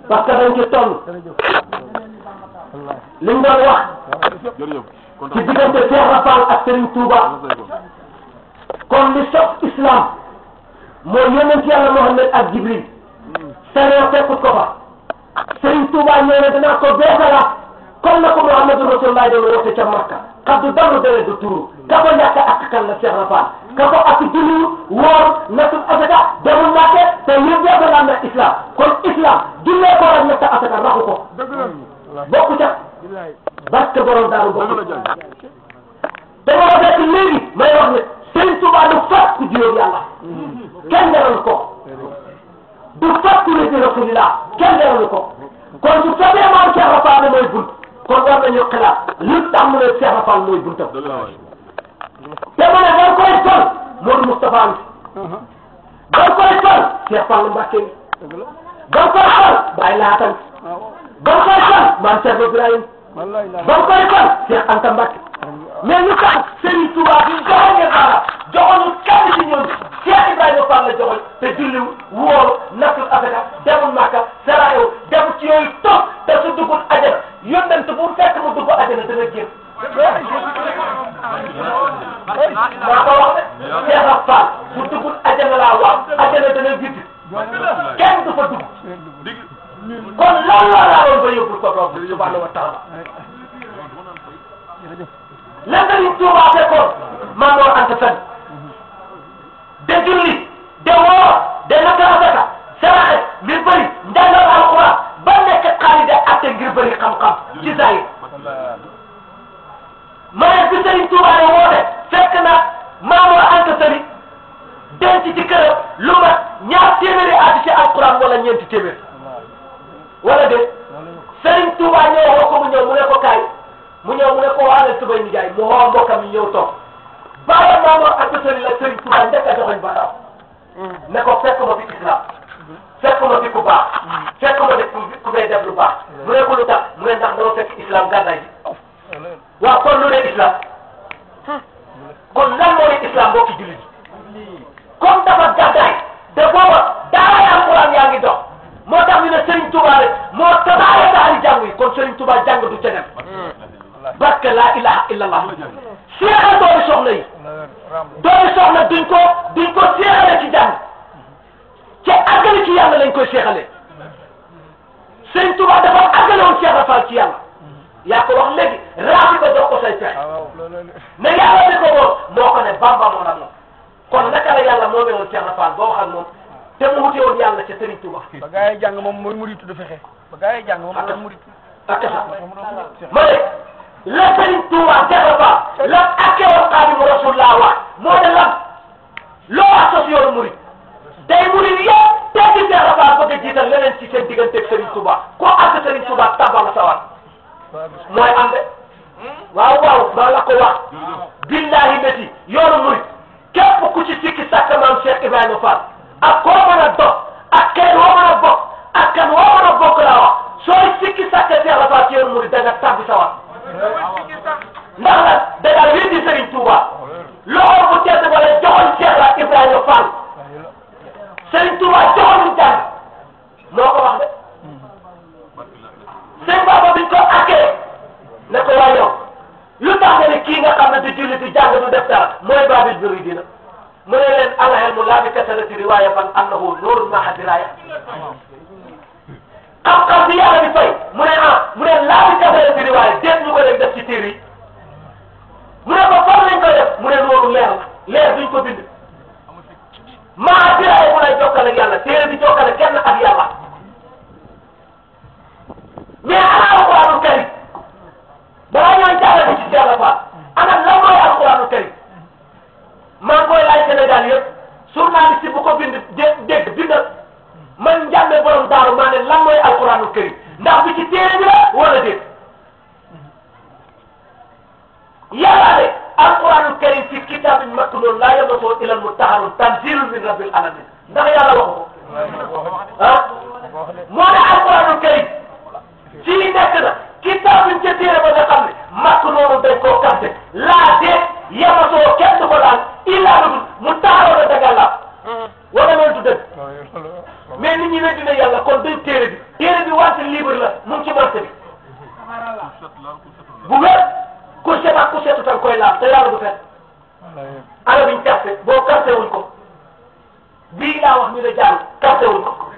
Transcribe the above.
parce que dañ ci toll li mu doon wax ci diggante Cheikh Rafal ak Serigne Touba kon li sof islam mooy yonent yàlla Muhammad ak Jibril sariya fekkut ko fa Serigne Touba ñëw ne dinaa ko beesalaat kon na ko Muhammadu Rasulullah doon woote ca Makka kaddu daru dere du turu ka ko ñàkk ak kan la Cheikh Rafal ka ko ak julli woor natul asaka demul Makka te yëpp beesalaat na islam kon islam jullee ko rek natt asaka raxu ko bokku ca barke borom daaru bokku te moo fekk léegi may wax ne Serigne Touba du fat ku juróom yàlla kenn deral ko du fat ku rëdd Rasulillah kenn deral ko kon su fekkee maam Cheikh Rafal mooy bunt kon war nañu xalaat lu tax mu ne Cheikh Rafal mooy buntam te mu ne boo koy sol Modou Moustapha boo koy sol Cheikh Fall Mbacké boo koy sol Baye Laatan boo koy sol maam Cheikh Ibrahim boo koy sol Cheikh Anta Mbacké mais ñu tax Serigne Touba bi joxoon ngeen dara joxoon kenn ci ñoom Cheikh Ibrahima Fall la joxoon te julli wóor natul affaire demul Makka saraayo dem ci yooyu toog te su duggul ajana yónnent bu fekk mu dugg ajana dana génn. maa ko wax de Cheikh Fall bu duggul ajana laa wax ajana dana vidd kenn du fa dugg kon lan la doon ba yóbbul ko borom subhanahu wa taala la Serigne Touba fekkoon maa ngi Anta Sall de julli de woor de naka asaka saraxe ngir bëri njàngal alquran ba nekk xaalis de atte ngir bëri xam-xam ci zahir ma ne bi Serigne Touba ne woote fekk na maa ngi Anta Sall denc ci këram lu mat ñaar téeméeri at ci alquran wala ñeenti téeméer wala de Serigne Touba ñëw woo ko mu ñëw mu ne ko kaay. mu ñëw mu ne ko waale Tubay Ndiaye mu woo mbokkam yi ñëw toog bàyyi maamoor ak sëriñ la Serigne Touba njëkk a joxoñ baaraam ne ko fekk ma fi islam fekk ma fi ku baax fekk ma fi ku may def lu baax mu ne ko lu tax mu ne ndax dama fekk islam gàddaay ji waaw kon lu ne islam kon lan moo ne islam mbokki jullit comme dafa gàddaay te booba daara alquran yaa ngi dox moo tax ñu ne Serigne Touba rek moo tabaare daari jàng yi kon Serigne Touba jàng du ceneen barke laa ilaha illallah seexal doomi soxna yi doomi soxna duñ ko seexale ci jàng ci àggale ci yàlla lañ koy seexale Serigne Touba dafa àggale woon Cheikh Rafal ci yàlla yaa ko wax léegi raafi ko jox ko say pexe mais yàlla di ko woon moo ko ne Bamba moo la moom kon naka la yàlla moo woon Cheikh Rafal boo xam moom te mu wute woon yàlla ca Serigne Touba ba gaa yi jàng moom mooy muritu du fexe ba gaa yi jàng moom mooy muritu ak sax ma ne la Serigne Touba Cheikh Rafal la akkewoon Xaadimu Rasulullah wax moo de lan loo associé yoonu murid tey murid yëpp teggi Cheikh Rafal bëgg a jiital leneen ci seen digganteeg Serigne Touba ko àgg Serigne Touba tabal sawar mooy am de waaw maa la ko wax billahi métti yoonu murid képp ku ci sikki sàkk maam Cheikh Ibrahima Fall ak koo mën a dox ak kenn woo mën a bokk ak kan woo mën a bokk laa wax sooy sikki sàkk Cheikh Rafal ci yoonu murid da nga tàbbi sawar ndax la da nga weddi Serigne Touba loxo bu tedd wala joxoon Cheikh la Ibrahima Fall Serigne Touba joxoon jàng moo ko wax de sëñ Baba biñ ko akkee ne ko waa yow lu tax nga ne kii nga xam ne du julli du jàng du def dara mooy Babil Mouridina mu ne leen al-ilmu laa bi kasrati riwaaya bal annahu nuurun ma'a diraaya xam-xam bi yàlla di fay mu ne laa bi kasrati riwaaya déet ñu ko dem def ci téere yi mu ne ko fan lañ koy def mu ne loolu leer duñ ko bind maa diraaya mu lay jokkale ak yàlla téere bi jokkale kenn ak yàlla mais ana alquranul karim balaa ñooy jaarale ci Cheikh Rafa ana lan mooy alquranul karim maa ngi koy laaj Sénégal yëpp journaliste bu ko bind dégg bindal man njàmbe borom daaru maa ne lan mooy alquranul karim ndax bi ci téere bi la wala déet yàlla de alquranul karim fi kitabin maknun laa yamassuhu illa al-mutahharun tanzilun min rabbil alamin ndax yàlla waxu ko moo ne alquranul karim fii nekk na kitabin ca téere ba nga xam ne maknun dañ koo kante laa déet yamassuhu kenn du ko laal illa mutahharun daga la wala loolu du dëgg mais nit ñi weddi na yàlla kon day téere bi wante libre la mu ngi ci marché bi bu wér ku set ak ku setu tan koy laal te yàlla du fet ana biñ carte boo carte wuñ ko bii laa wax ñu ne jàll carte wuñ ko